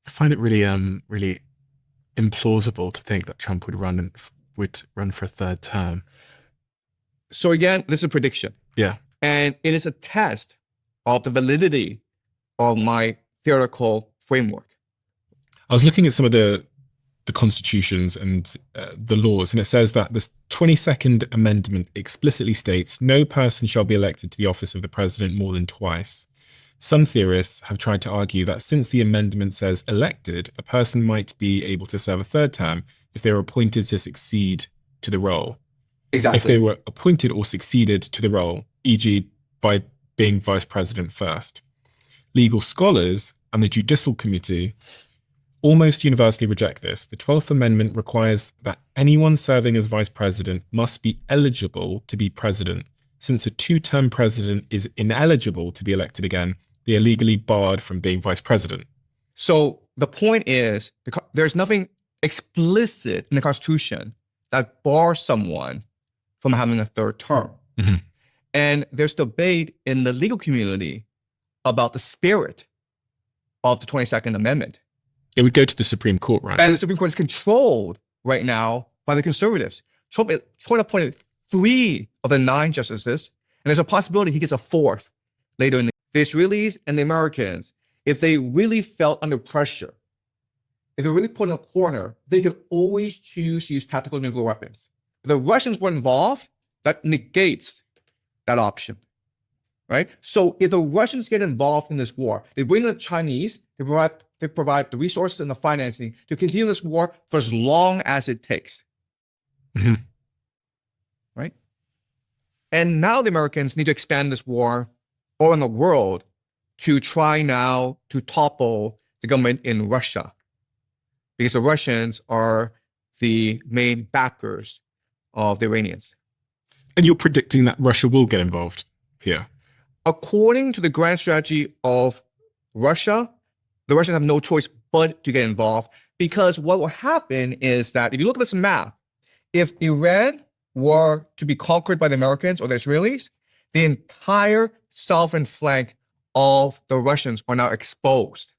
I find it really, really implausible to think that Trump would run for a third term. So again, this is a prediction. Yeah. And it is a test of the validity of my theoretical framework. I was looking at some of the constitutions and the laws, and it says that this 22nd Amendment explicitly states no person shall be elected to the office of the president more than twice. Some theorists have tried to argue that since the amendment says elected, a person might be able to serve a third term if they were appointed to succeed to the role. Exactly. If they were appointed or succeeded to the role, e.g. by being vice president first. Legal scholars and the Judicial Committee almost universally reject this. The 12th Amendment requires that anyone serving as vice president must be eligible to be president. Since a two-term president is ineligible to be elected again, they are legally barred from being vice president. So the point is, there's nothing explicit in the Constitution that bars someone from having a third term. Mm-hmm. And there's debate in the legal community about the spirit of the 22nd Amendment. It would go to the Supreme Court, right? And the Supreme Court is controlled right now by the conservatives. Trump appointed 3 of the 9 justices, and there's a possibility he gets a 4th later in the Israelis and the Americans. If they really felt under pressure, if they're really put in a corner, they could always choose to use tactical nuclear weapons. If the Russians were involved, that negates that option, right? So if the Russians get involved in this war, they bring in the Chinese, they provide the resources and the financing to continue this war for as long as it takes, mm-hmm. right? And now the Americans need to expand this war all in the world to try now to topple the government in Russia, because the Russians are the main backers of the Iranians. And you're predicting that Russia will get involved here? According to the grand strategy of Russia, the Russians have no choice but to get involved, because what will happen is that if you look at this map, if Iran were to be conquered by the Americans or the Israelis, the entire southern flank of the Russians are now exposed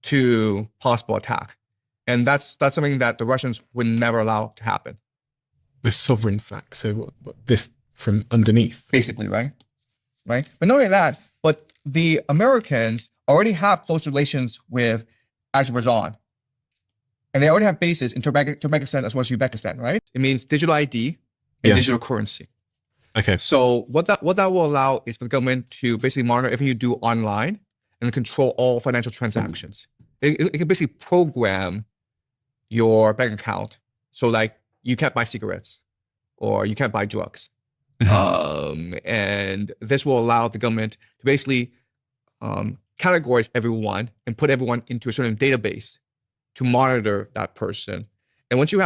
to possible attack. And that's something that the Russians would never allow to happen. The sovereign fact. So what this from underneath? Basically, right? Right? But not only that, but the Americans already have close relations with Azerbaijan. And they already have bases in Turkmenistan as well as Uzbekistan, right? It means digital ID and digital currency. Okay. So what that will allow is for the government to basically monitor everything you do online and control all financial transactions. It can basically program your bank account. So like you can't buy cigarettes or you can't buy drugs. Mm-hmm. And this will allow the government to basically categorize everyone and put everyone into a certain database to monitor that person. And once you're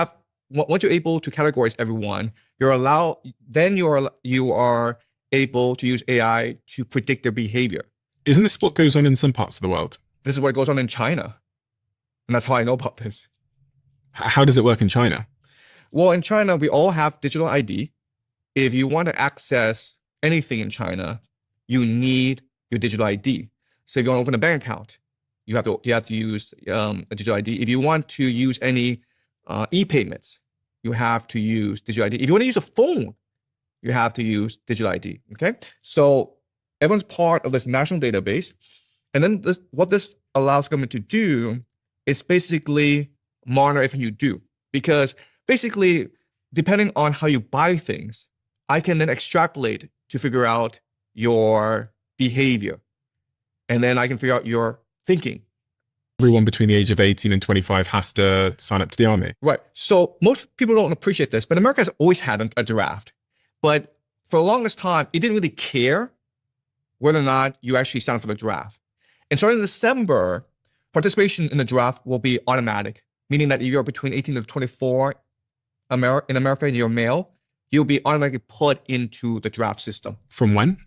able to categorize everyone, you are able to use AI to predict their behavior. Isn't this what goes on in some parts of the world? This is what goes on in China. And that's how I know about this. How does it work in China? Well, in China, we all have digital ID. If you want to access anything in China, you need your digital ID. So if you want to open a bank account, you have to use a digital ID. If you want to use any e-payments, you have to use digital ID. If you want to use a phone, you have to use digital ID. Okay, so everyone's part of this national database, and then what this allows government to do is basically monitor everything you do, because basically, depending on how you buy things, I can then extrapolate to figure out your behavior, and then I can figure out your thinking. Everyone between the age of 18 and 25 has to sign up to the army. Right. So most people don't appreciate this, but America has always had a draft. But for the longest time, it didn't really care whether or not you actually signed up for the draft. And starting in December, participation in the draft will be automatic, meaning that if you're between 18 and 24 in America and you're male, you'll be automatically put into the draft system. From when?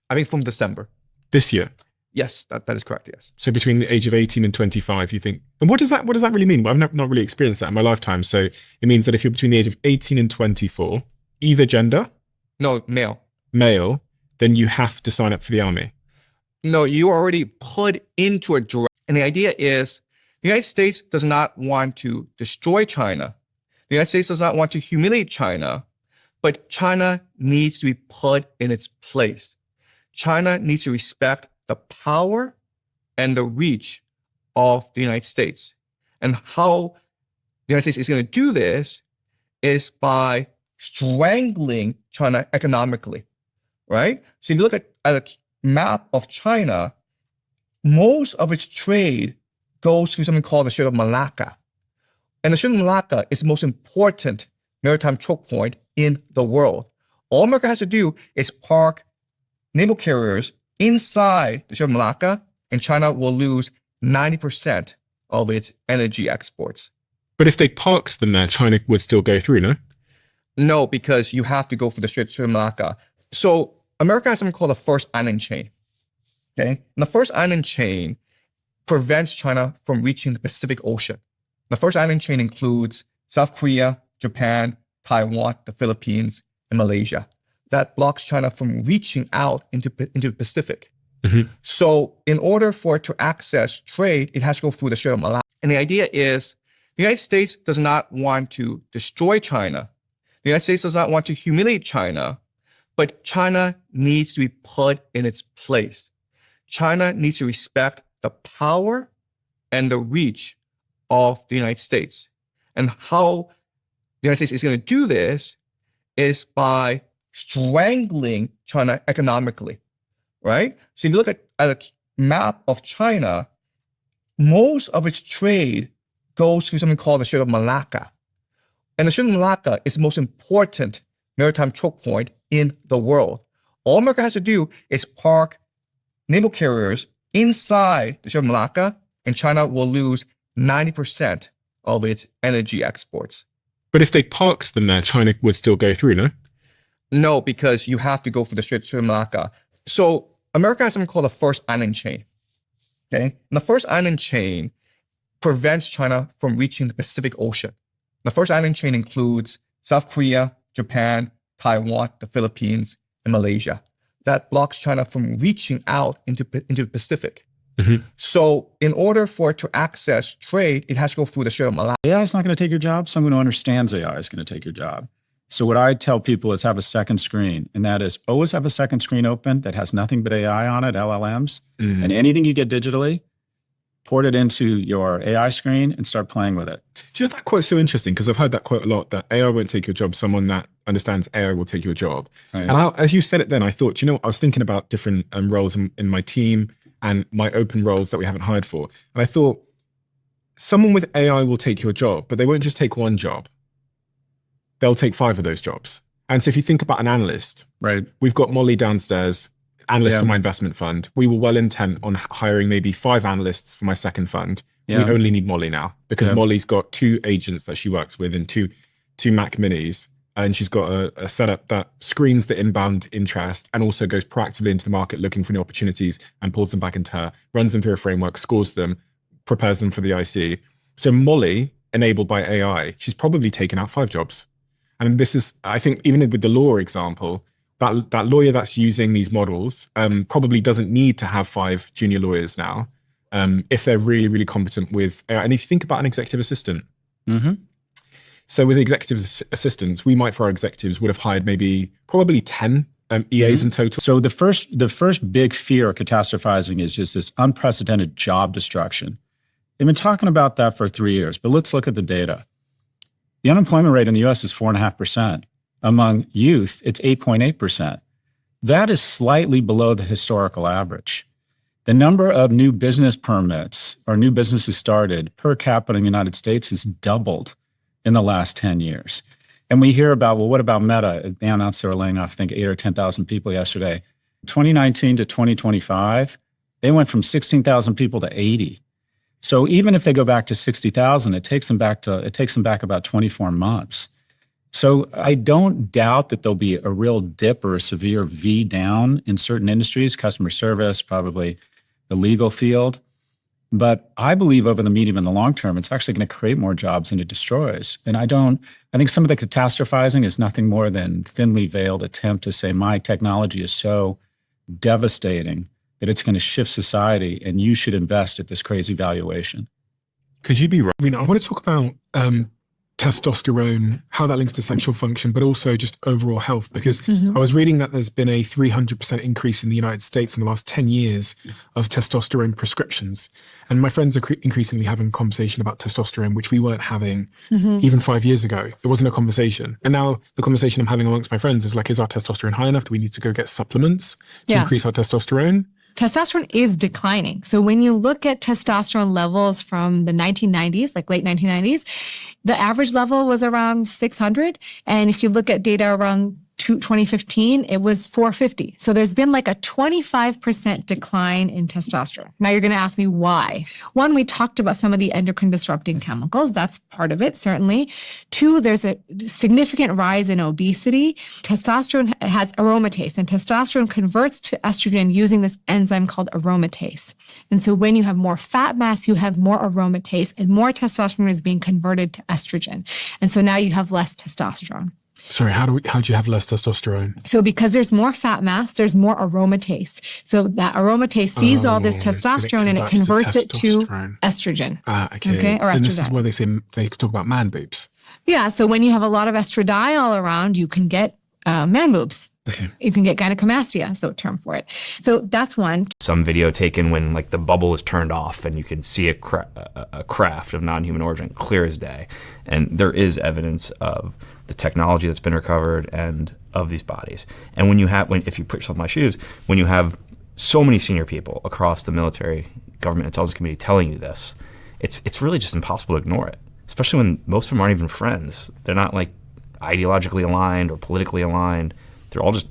I think from December. This year? Yes, that is correct, yes. So between the age of 18 and 25, you think, and what does that really mean? Well, I've not really experienced that in my lifetime. So it means that if you're between the age of 18 and 24, either gender? No, male. Male, then you have to sign up for the army. No, you are already put into a draft. And the idea is the United States does not want to destroy China. The United States does not want to humiliate China, but China needs to be put in its place. China needs to respect the power and the reach of the United States. And how the United States is going to do this is by strangling China economically, right? So if you look at a map of China, most of its trade goes through something called the Strait of Malacca. And the Strait of Malacca is the most important maritime choke point in the world. All America has to do is park naval carriers inside the Strait of Malacca, and China will lose 90% of its energy exports. But if they parked them there, China would still go through, no? No, because you have to go for the Strait of Malacca. So America has something called the first island chain. Okay, and the first island chain prevents China from reaching the Pacific Ocean. The first island chain includes South Korea, Japan, Taiwan, the Philippines, and Malaysia. That blocks China from reaching out into the Pacific. Mm-hmm. So in order for it to access trade, it has to go through the Strait of Malacca. And the idea is the United States does not want to destroy China. The United States does not want to humiliate China, but China needs to be put in its place. China needs to respect the power and the reach of the United States. And how the United States is going to do this is by strangling China economically, right? So if you look at a map of China, most of its trade goes through something called the Strait of Malacca. And the Strait of Malacca is the most important maritime choke point in the world. All America has to do is park naval carriers inside the Strait of Malacca, and China will lose 90% of its energy exports. But if they parked them there, China would still go through, no? No, because you have to go for the Strait of Malacca. So America has something called the first island chain. Okay, and the first island chain prevents China from reaching the Pacific Ocean. The first island chain includes South Korea, Japan, Taiwan, the Philippines, and Malaysia. That blocks China from reaching out into the Pacific. Mm-hmm. So in order for it to access trade, it has to go through the Strait of Malacca. AI is not going to take your job. Someone who understands AI is going to take your job. So what I tell people is have a second screen, and that is always have a second screen open that has nothing but AI on it, LLMs, and anything you get digitally, port it into your AI screen and start playing with it. Do you know that quote's so interesting? Because I've heard that quote a lot, that AI won't take your job. Someone that understands AI will take your job. Right. And as you said it then, I thought, I was thinking about different roles in my team and my open roles that we haven't hired for. And I thought, someone with AI will take your job, but they won't just take one job. They'll take 5 of those jobs. And so if you think about an analyst, Right. we've got Molly downstairs, analyst for my investment fund. We were well intent on hiring maybe 5 analysts for my second fund. Yeah. We only need Molly now because Molly's got 2 agents that she works with and two Mac Minis. And she's got a setup that screens the inbound interest and also goes proactively into the market looking for new opportunities and pulls them back into her, runs them through a framework, scores them, prepares them for the IC. So Molly, enabled by AI, she's probably taken out 5 jobs. And this is, I think, even with the law example, that lawyer that's using these models probably doesn't need to have 5 junior lawyers now if they're really, really competent with AI. And if you think about an executive assistant, so with executive assistants, we might, for our executives, would have hired probably 10 EAs in total. So the first big fear of catastrophizing is just this unprecedented job destruction. They've been talking about that for 3 years, but let's look at the data. The unemployment rate in the US is 4.5%. Among youth, it's 8.8%. That is slightly below the historical average. The number of new business permits or new businesses started per capita in the United States has doubled in the last 10 years. And we hear about, well, what about Meta? They announced they were laying off, I think, 8,000 or 10,000 people yesterday. 2019 to 2025, they went from 16,000 people to 80. So even if they go back to 60,000, it takes them back about 24 months. So I don't doubt that there'll be a real dip or a severe V down in certain industries, customer service, probably the legal field. But I believe over the medium and the long term, it's actually going to create more jobs than it destroys. And I think some of the catastrophizing is nothing more than thinly veiled attempt to say my technology is so devastating that it's going to shift society and you should invest at this crazy valuation. Could you be right? I mean, I want to talk about testosterone, how that links to sexual function, but also just overall health, because I was reading that there's been a 300% increase in the United States in the last 10 years of testosterone prescriptions. And my friends are increasingly having a conversation about testosterone, which we weren't having even 5 years ago. It wasn't a conversation. And now the conversation I'm having amongst my friends is like, is our testosterone high enough? Do we need to go get supplements to increase our testosterone? Testosterone is declining. So when you look at testosterone levels from the 1990s, like late 1990s, the average level was around 600. And if you look at data around 2015, it was 450. So there's been like a 25% decline in testosterone. Now you're going to ask me why. One, we talked about some of the endocrine disrupting chemicals. That's part of it, certainly. Two, there's a significant rise in obesity. Testosterone has aromatase, and testosterone converts to estrogen using this enzyme called aromatase. And so when you have more fat mass, you have more aromatase, and more testosterone is being converted to estrogen. And so now you have less testosterone. Sorry, how do you have less testosterone? So because there's more fat mass, there's more aromatase. So that aromatase sees all this testosterone and it converts it to estrogen. Okay. Or and this estradiol. is why they talk about man boobs. Yeah. So when you have a lot of estradiol around, you can get man boobs. Okay. You can get gynecomastia, so a term for it. So that's one. Some video taken when like the bubble is turned off and you can see a craft of non-human origin clear as day. And there is evidence of the technology that's been recovered and of these bodies. And if you put yourself in my shoes, when you have so many senior people across the military, government intelligence community telling you this, it's really just impossible to ignore it, especially when most of them aren't even friends. They're not like ideologically aligned or politically aligned. They're all just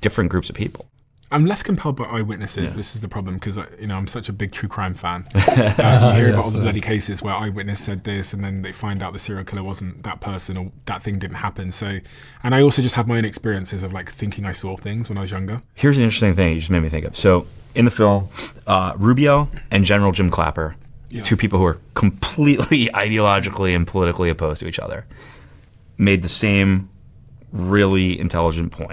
different groups of people. I'm less compelled by eyewitnesses. Yeah. This is the problem because I'm such a big true crime fan. You hear about all the bloody cases where eyewitness said this, and then they find out the serial killer wasn't that person or that thing didn't happen. So, and I also just have my own experiences of like thinking I saw things when I was younger. Here's an interesting thing you just made me think of. So in the film, Rubio and General Jim Clapper, two people who are completely ideologically and politically opposed to each other, made the same really intelligent point.